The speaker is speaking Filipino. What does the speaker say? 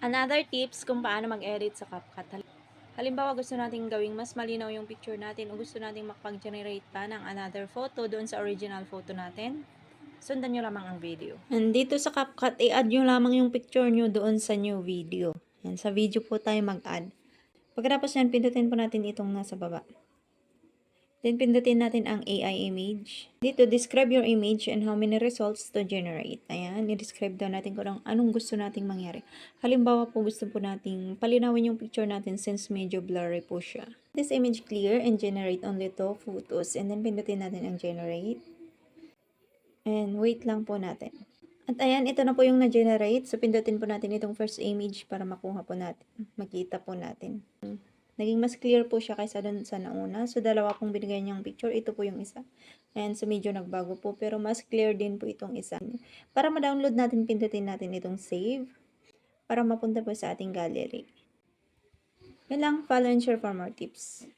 Another tips kung paano mag-edit sa CapCut. Halimbawa, gusto nating gawing mas malinaw yung picture natin o gusto nating makapag-generate pa ng another photo doon sa original photo natin, sundan nyo lamang ang video. And dito sa CapCut, i-add nyo lamang yung picture nyo doon sa new video. Yan, sa video po tayo mag-add. Pagkatapos yan, pindutin po natin itong nasa baba. Then, pindutin natin ang AI image. Dito, describe your image and how many results to generate. Ayan, i-describe daw natin kung anong gusto nating mangyari. Halimbawa po, gusto po nating palinawin yung picture natin since medyo blurry po siya. This image clear and generate only 2 photos. And then, pindutin natin ang generate. And wait lang po natin. At ayan, ito na po yung na-generate. So, pindutin po natin itong first image para makuha po natin. Makita po natin. Naging mas clear po siya kaysa dun sa nauna. So, dalawa pong binigay niyang picture. Ito po yung isa. And so, medyo nagbago po. Pero mas clear din po itong isa. Para ma-download natin, pindutin natin itong save. Para mapunta po sa ating gallery. Yan lang. Follow and share for more tips.